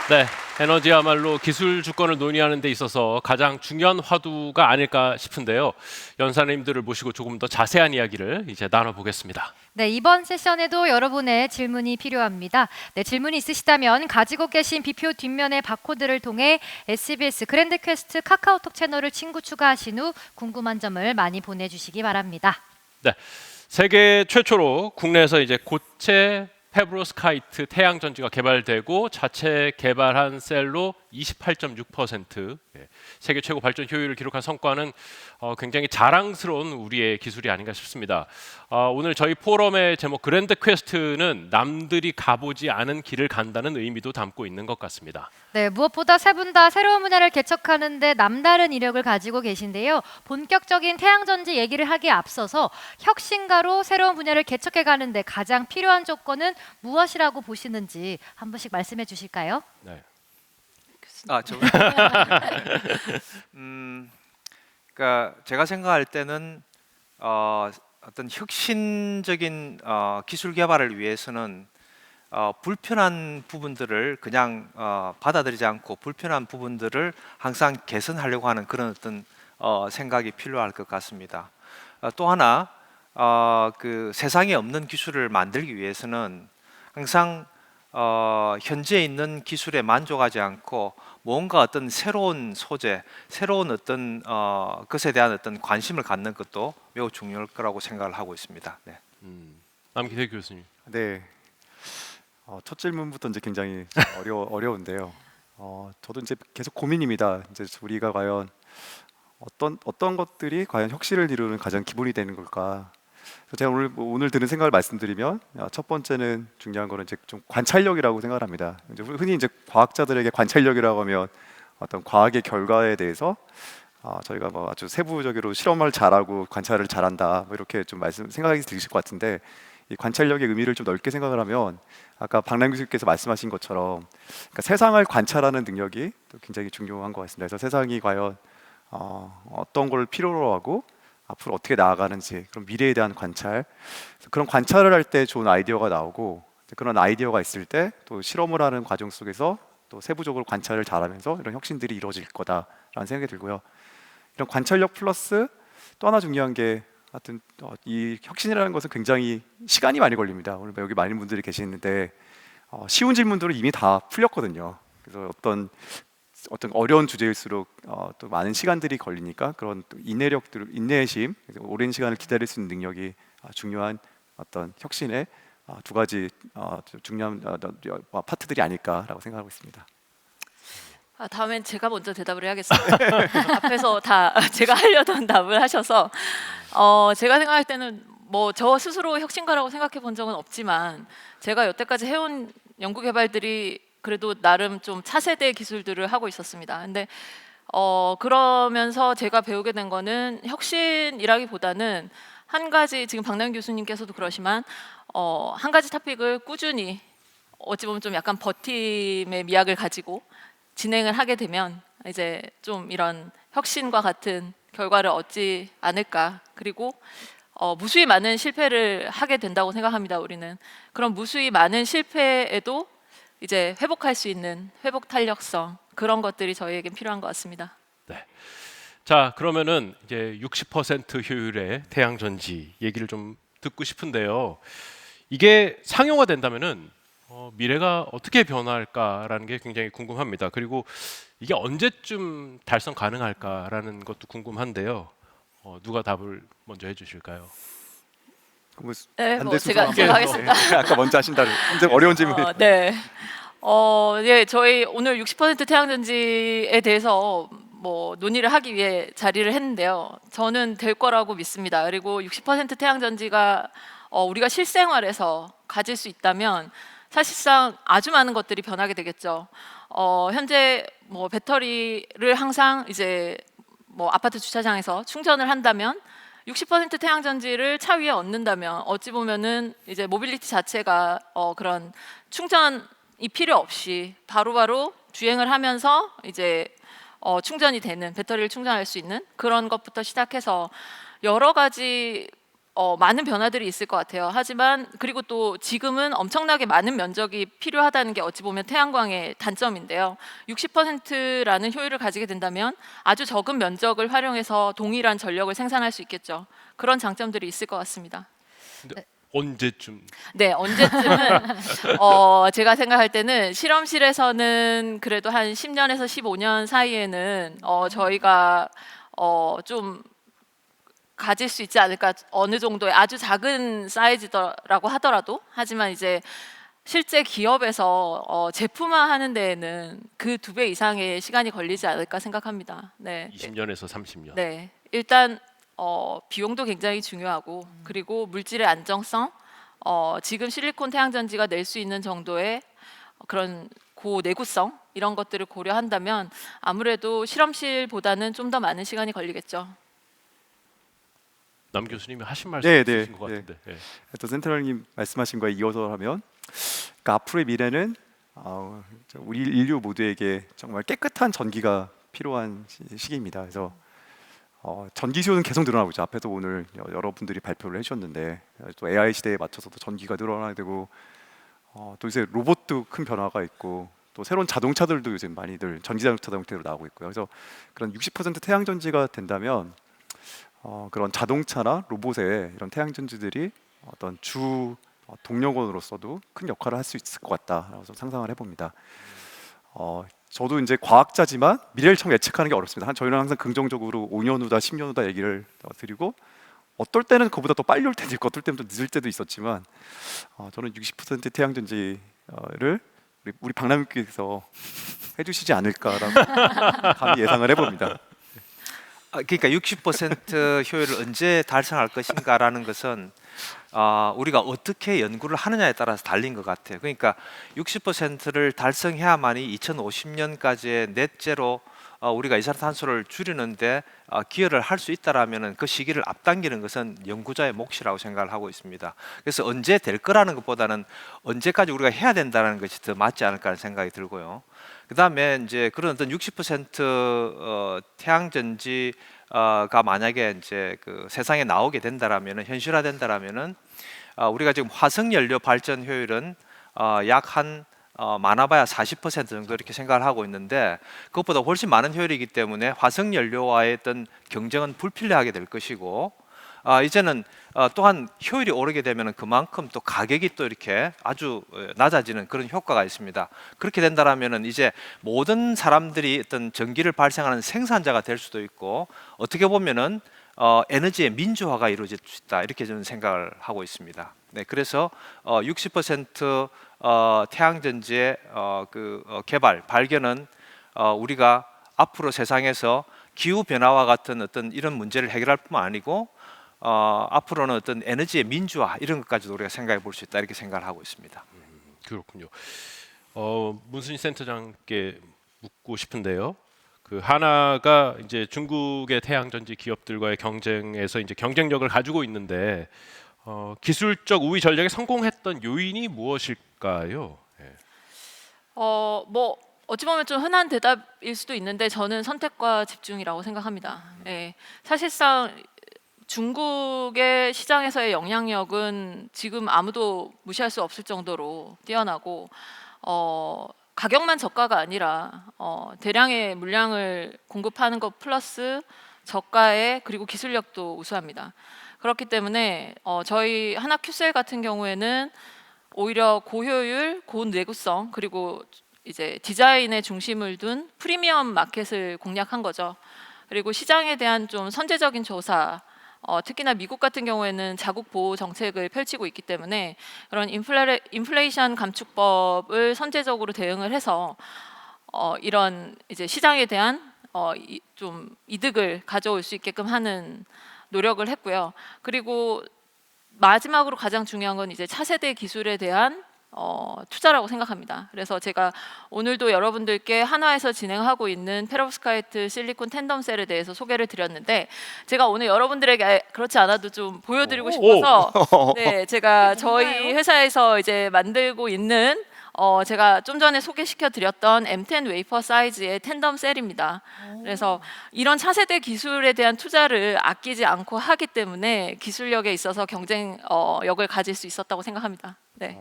네, 에너지야말로 기술 주권을 논의하는 데 있어서 가장 중요한 화두가 아닐까 싶은데요. 연사님들을 모시고 조금 더 자세한 이야기를 이제 나눠보겠습니다. 네, 이번 세션에도 여러분의 질문이 필요합니다. 네, 질문이 있으시다면 가지고 계신 비표 뒷면의 바코드를 통해 SBS 그랜드 퀘스트 카카오톡 채널을 친구 추가하신 후 궁금한 점을 많이 보내주시기 바랍니다. 네, 세계 최초로 국내에서 이제 고체 페브로스카이트 태양 전지가 개발되고 자체 개발한 셀로 28.6% 세계 최고 발전 효율을 기록한 성과는 굉장히 자랑스러운 우리의 기술이 아닌가 싶습니다. 오늘 저희 포럼의 제목 그랜드 퀘스트는 남들이 가보지 않은 길을 간다는 의미도 담고 있는 것 같습니다. 네, 무엇보다 세 분 다 새로운 분야를 개척하는데 남다른 이력을 가지고 계신데요. 본격적인 태양전지 얘기를 하기에 앞서서 혁신가로 새로운 분야를 개척해 가는데 가장 필요한 조건은 무엇이라고 보시는지 한 번씩 말씀해 주실까요? 네. 그러니까 제가 생각할 때는 어떤 혁신적인 기술 개발을 위해서는 불편한 부분들을 그냥 받아들이지 않고 불편한 부분들을 항상 개선하려고 하는 그런 어떤 생각이 필요할 것 같습니다. 또 하나 그 세상에 없는 기술을 만들기 위해서는 항상 현재 있는 기술에 만족하지 않고 뭔가 어떤 새로운 소재, 새로운 어떤 것에 대한 어떤 관심을 갖는 것도 매우 중요할 거라고 생각을 하고 있습니다. 네. 남기대 교수님. 네. 첫 질문부터 이제 굉장히 어려운데요. 저도 이제 계속 고민입니다. 이제 우리가 과연 어떤 것들이 과연 혁신을 이루는 가장 기본이 되는 걸까? 그래서 제가 오늘 드는 생각을 말씀드리면 첫 번째는 중요한 거는 이제 좀 관찰력이라고 생각을 합니다. 이제 흔히 이제 과학자들에게 관찰력이라고 하면 어떤 과학의 결과에 대해서 저희가 뭐 아주 세부적으로 실험을 잘하고 관찰을 잘한다 뭐 이렇게 좀 생각이 드실 것 같은데 이 관찰력의 의미를 좀 넓게 생각을 하면 아까 박남 교수님께서 말씀하신 것처럼 그러니까 세상을 관찰하는 능력이 또 굉장히 중요한 것 같습니다. 그래서 세상이 과연 어떤 걸 필요로 하고 앞으로 어떻게 나아가는지 그런 미래에 대한 관찰, 그런 관찰을 할 때 좋은 아이디어가 나오고 그런 아이디어가 있을 때 또 실험을 하는 과정 속에서 또 세부적으로 관찰을 잘하면서 이런 혁신들이 이루어질 거다라는 생각이 들고요. 이런 관찰력 플러스 또 하나 중요한 게 하여튼 이 혁신이라는 것은 굉장히 시간이 많이 걸립니다. 오늘 여기 많은 분들이 계시는데 쉬운 질문들은 이미 다 풀렸거든요. 그래서 어떤 어려운 주제일수록 또 많은 시간들이 걸리니까 그런 또 인내심, 오랜 시간을 기다릴 수 있는 능력이 중요한 어떤 혁신의 두 가지 중요한 파트들이 아닐까라고 생각하고 있습니다. 다음엔 제가 먼저 대답을 해야겠습니다. 앞에서 다 제가 하려던 답을 하셔서 제가 생각할 때는 뭐 저 스스로 혁신가라고 생각해 본 적은 없지만 제가 여태까지 해온 연구 개발들이 그래도 나름 좀 차세대 기술들을 하고 있었습니다. 근데 그러면서 제가 배우게 된 거는 혁신이라기보다는 한 가지, 지금 박남 교수님께서도 그러시만 한 가지 토픽을 꾸준히 어찌 보면 좀 약간 버팀의 미학을 가지고 진행을 하게 되면 이제 좀 이런 혁신과 같은 결과를 얻지 않을까. 그리고 무수히 많은 실패를 하게 된다고 생각합니다. 우리는 그런 무수히 많은 실패에도 이제 회복할 수 있는 회복 탄력성, 그런 것들이 저희에겐 필요한 것 같습니다. 네. 자, 그러면은 이제 60% 효율의 태양 전지 얘기를 좀 듣고 싶은데요. 이게 상용화된다면은 미래가 어떻게 변화할까라는 게 굉장히 궁금합니다. 그리고 이게 언제쯤 달성 가능할까라는 것도 궁금한데요. 누가 답을 먼저 해주실까요? 네, 반대 제가 순서 하겠습니다. 아까 먼저 하신다는 굉장히 어려운 질문이. 네. 예, 저희 오늘 60% 태양전지에 대해서 뭐 논의를 하기 위해 자리를 했는데요. 저는 될 거라고 믿습니다. 그리고 60% 태양전지가 우리가 실생활에서 가질 수 있다면 사실상 아주 많은 것들이 변하게 되겠죠. 현재 뭐 배터리를 항상 이제 뭐 아파트 주차장에서 충전을 한다면 60% 태양전지를 차 위에 얹는다면 어찌 보면은 이제 모빌리티 자체가 그런 충전이 필요 없이 바로바로 주행을 하면서 이제 충전이 되는, 배터리를 충전할 수 있는 그런 것부터 시작해서 여러 가지 많은 변화들이 있을 것 같아요. 하지만 그리고 또 지금은 엄청나게 많은 면적이 필요하다는 게 어찌 보면 태양광의 단점인데요. 60%라는 효율을 가지게 된다면 아주 적은 면적을 활용해서 동일한 전력을 생산할 수 있겠죠. 그런 장점들이 있을 것 같습니다. 언제쯤? 네, 언제쯤은 제가 생각할 때는 실험실에서는 그래도 한 10년에서 15년 사이에는 저희가 좀 가질 수 있지 않을까. 어느 정도의 아주 작은 사이즈라고 하더라도. 하지만 이제 실제 기업에서 제품화하는 데에는 그 2배 이상의 시간이 걸리지 않을까 생각합니다. 네. 20년에서 30년. 네, 일단 비용도 굉장히 중요하고 그리고 물질의 안정성, 지금 실리콘 태양전지가 낼 수 있는 정도의 그런 고내구성 이런 것들을 고려한다면 아무래도 실험실보다는 좀 더 많은 시간이 걸리겠죠. 남 교수님이 하신 말씀 네, 있으신 네, 것 같은데. 예. 또 센트럴님 말씀하신 거에 이어서 하면, 그러니까 앞으로의 미래는 우리 인류 모두에게 정말 깨끗한 전기가 필요한 시기입니다. 그래서 전기 수요는 계속 늘어나고 있죠. 앞에서 오늘 여러분들이 발표를 해주셨는데 또 AI 시대에 맞춰서도 전기가 늘어나야 되고, 또 이제 로봇도 큰 변화가 있고, 또 새로운 자동차들도 요즘 많이들 전기 자동차 형태로 나오고 있고요. 그래서 그런 60% 태양 전지가 된다면 그런 자동차나 로봇에 이런 태양 전지들이 어떤 주 동력원으로서도 큰 역할을 할 수 있을 것 같다라고 상상을 해봅니다. 저도 이제 과학자지만 미래를 참 예측하는 게 어렵습니다. 저희는 항상 긍정적으로 5년 후다, 10년 후다 얘기를 드리고, 어떨 때는 그보다 더 빨리 올 때도 있고 어떨 때는 또 늦을 때도 있었지만, 저는 60% 태양 전지를 우리 박람님께서 해주시지 않을까라고 감히 예상을 해봅니다. 그러니까 60% 효율을 언제 달성할 것인가라는 것은 우리가 어떻게 연구를 하느냐에 따라서 달린 것 같아요. 그러니까 60%를 달성해야만이 2050년까지의 넷제로 우리가 이산화탄소를 줄이는데 기여를 할 수 있다라면은 그 시기를 앞당기는 것은 연구자의 몫이라고 생각을 하고 있습니다. 그래서 언제 될 거라는 것보다는 언제까지 우리가 해야 된다는 것이 더 맞지 않을까 하는 생각이 들고요. 그다음에 이제 그런 어떤 60% 태양 전지가 만약에 이제 그 세상에 나오게 된다라면은, 현실화된다라면은, 우리가 지금 화석 연료 발전 효율은 약 한 많아봐야 40% 정도 이렇게 생각을 하고 있는데, 그것보다 훨씬 많은 효율이기 때문에 화석 연료와의 어떤 경쟁은 불필요하게 될 것이고, 이제는 또한 효율이 오르게 되면 그만큼 또 가격이 또 이렇게 아주 낮아지는 그런 효과가 있습니다. 그렇게 된다라면은 이제 모든 사람들이 어떤 전기를 발생하는 생산자가 될 수도 있고, 어떻게 보면은 에너지의 민주화가 이루어질 수 있다, 이렇게 저는 생각을 하고 있습니다. 네, 그래서 60% 태양 전지의 개발 발견은 우리가 앞으로 세상에서 기후 변화와 같은 어떤 이런 문제를 해결할 뿐만 아니고 앞으로는 어떤 에너지의 민주화 이런 것까지도 우리가 생각해 볼 수 있다, 이렇게 생각을 하고 있습니다. 그렇군요. 문순희 센터장께 묻고 싶은데요. 그 하나가 이제 중국의 태양 전지 기업들과의 경쟁에서 이제 경쟁력을 가지고 있는데 기술적 우위 전략에 성공했던 요인이 무엇일까요? 예. 뭐 어찌 보면 좀 흔한 대답일 수도 있는데 저는 선택과 집중이라고 생각합니다. 예. 사실상 중국의 시장에서의 영향력은 지금 아무도 무시할 수 없을 정도로 뛰어나고, 가격만 저가가 아니라 대량의 물량을 공급하는 것 플러스 저가에 그리고 기술력도 우수합니다. 그렇기 때문에 저희 하나큐셀 같은 경우에는 오히려 고효율, 고내구성 그리고 이제 디자인에 중심을 둔 프리미엄 마켓을 공략한 거죠. 그리고 시장에 대한 좀 선제적인 조사, 특히나 미국 같은 경우에는 자국 보호 정책을 펼치고 있기 때문에 그런 인플레이션 감축법을 선제적으로 대응을 해서 이런 이제 시장에 대한 좀 이득을 가져올 수 있게끔 하는 노력을 했고요. 그리고 마지막으로 가장 중요한 건 이제 차세대 기술에 대한 투자라고 생각합니다. 그래서 제가 오늘도 여러분들께 한화에서 진행하고 있는 페로브스카이트 실리콘 텐덤 셀에 대해서 소개를 드렸는데, 제가 오늘 여러분들에게 그렇지 않아도 좀 보여드리고 싶어서 네, 제가 저희 회사에서 이제 만들고 있는 제가 좀 전에 소개시켜 드렸던 M10 웨이퍼 사이즈의 텐덤 셀입니다. 그래서 이런 차세대 기술에 대한 투자를 아끼지 않고 하기 때문에 기술력에 있어서 경쟁력을 가질 수 있었다고 생각합니다. 네,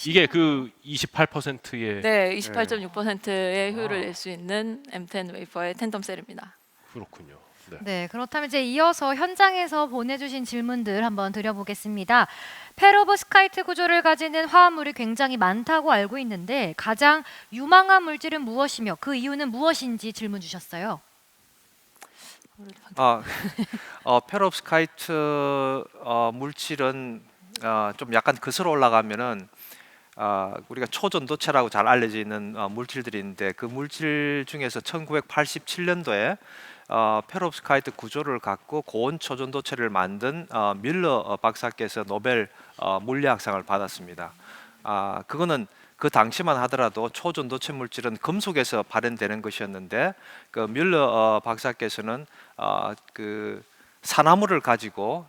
이게 그 28%의 네, 28.6%의 효율을 낼 수 있는 M10 웨이퍼의 텐덤 셀입니다. 그렇군요. 네. 네, 그렇다면 이제 이어서 현장에서 보내주신 질문들 한번 드려보겠습니다. 페로브스카이트 구조를 가지는 화합물이 굉장히 많다고 알고 있는데 가장 유망한 물질은 무엇이며 그 이유는 무엇인지 질문 주셨어요. 페롭스카이트 물질은 좀 약간 거슬러 올라가면은 우리가 초전도체라고 잘 알려져 있는 물질들이 있는데 그 물질 중에서 1987년도에 페롭스카이트 구조를 갖고 고온 초전도체를 만든 밀러 박사께서 노벨 물리학상을 받았습니다. 그거는 그 당시만 하더라도 초전도체 물질은 금속에서 발현되는 것이었는데 그 밀러 박사께서는 그 산화물을 가지고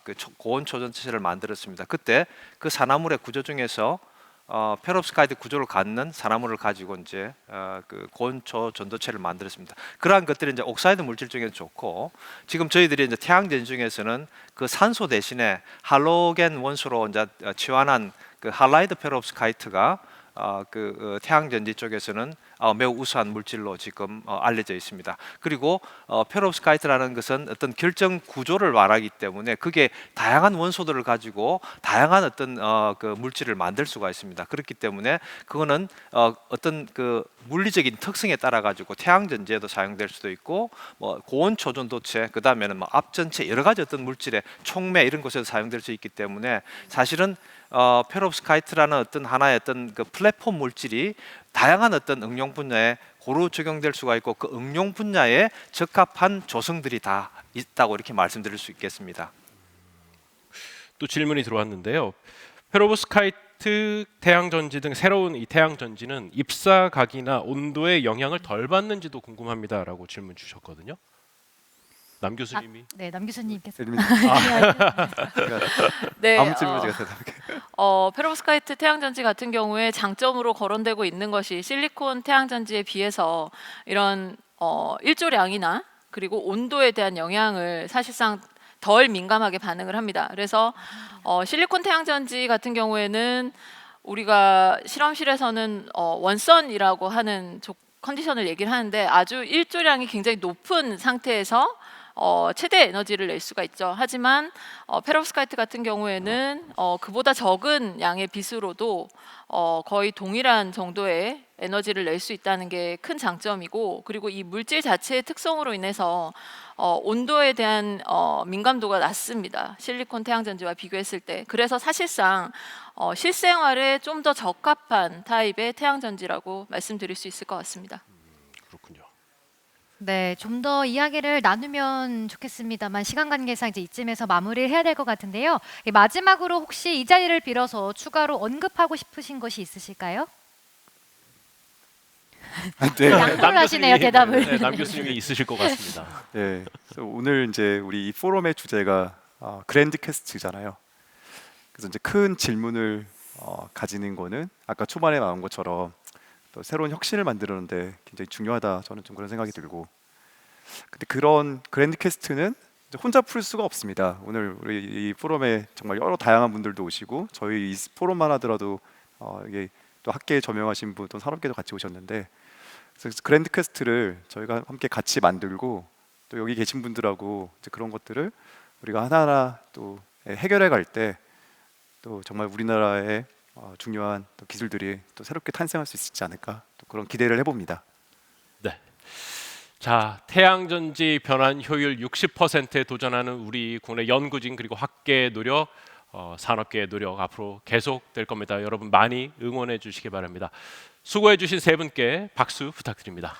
그 고온 초전도체를 만들었습니다. 그때 그 산화물의 구조 중에서 페롭스카이트 구조를 갖는 산화물을 가지고 이제 그 고온초 전도체를 만들었습니다. 그러한 것들이 이제 옥사이드 물질 중에 좋고 지금 저희들이 이제 태양전 중에서는 그 산소 대신에 할로겐 원소로 이제 치환한 그 할라이드 페롭스카이트가 그 태양전지 쪽에서는 매우 우수한 물질로 지금 알려져 있습니다. 그리고 페롭스카이트라는 것은 어떤 결정 구조를 말하기 때문에 그게 다양한 원소들을 가지고 다양한 어떤 그 물질을 만들 수가 있습니다. 그렇기 때문에 그거는 어떤 그 물리적인 특성에 따라 가지고 태양전지에도 사용될 수도 있고 뭐 고온 초전도체 그다음에는 뭐 압전체 여러 가지 어떤 물질의 촉매 이런 곳에서 사용될 수 있기 때문에 사실은 페롭스카이트라는 어떤 하나의 어떤 그 플랫폼 물질이 다양한 어떤 응용 분야에 고루 적용될 수가 있고 그 응용 분야에 적합한 조성들이 다 있다고 이렇게 말씀드릴 수 있겠습니다. 또 질문이 들어왔는데요. 페로브스카이트 태양전지 등 새로운 이 태양전지는 입사각이나 온도의 영향을 덜 받는지도 궁금합니다라고 질문 주셨거든요. 남 교수님이 네, 남 교수님께서 네, 아무 질문 제가 대답할게요. 페로브스카이트 태양전지 같은 경우에 장점으로 거론되고 있는 것이 실리콘 태양전지에 비해서 이런 일조량이나 그리고 온도에 대한 영향을 사실상 덜 민감하게 반응을 합니다. 그래서 실리콘 태양전지 같은 경우에는 우리가 실험실에서는 원선이라고 하는 컨디션을 얘기를 하는데 아주 일조량이 굉장히 높은 상태에서 최대 에너지를 낼 수가 있죠. 하지만 페롭스카이트 같은 경우에는 그보다 적은 양의 빛으로도 거의 동일한 정도의 에너지를 낼 수 있다는 게 큰 장점이고 그리고 이 물질 자체의 특성으로 인해서 온도에 대한 민감도가 낮습니다. 실리콘 태양전지와 비교했을 때. 그래서 사실상 실생활에 좀 더 적합한 타입의 태양전지라고 말씀드릴 수 있을 것 같습니다. 그렇군요. 네, 좀 더 이야기를 나누면 좋겠습니다만 시간 관계상 이제 이쯤에서 마무리를 해야 될 것 같은데요. 마지막으로 혹시 이 자리를 빌어서 추가로 언급하고 싶으신 것이 있으실까요? 네. 양보를 하시네요, 대답을. 네, 남 교수님이 있으실 것 같습니다. 네. 그래서 오늘 이제 우리 이 포럼의 주제가 그랜드 퀘스트잖아요. 그래서 이제 큰 질문을 가지는 거는 아까 초반에 나온 것처럼 또 새로운 혁신을 만드는데 굉장히 중요하다. 저는 좀 그런 생각이 들고. 근데 그런 그랜드 퀘스트는 이제 혼자 풀 수가 없습니다. 오늘 우리 이 포럼에 정말 여러 다양한 분들도 오시고 저희 이 포럼만 하더라도 이게 또 학계에 저명하신 분 또 산업계도 같이 오셨는데 그래서 그랜드 퀘스트를 저희가 함께 같이 만들고 또 여기 계신 분들하고 이제 그런 것들을 우리가 하나하나 또 해결해 갈 때 또 정말 우리나라의 중요한 또 기술들이 또 새롭게 탄생할 수 있지 않을까 또 그런 기대를 해봅니다. 네. 자, 태양전지 변환 효율 60%에 도전하는 우리 국내 연구진 그리고 학계의 노력, 산업계의 노력 앞으로 계속될 겁니다. 여러분 많이 응원해 주시기 바랍니다. 수고해 주신 세 분께 박수 부탁드립니다.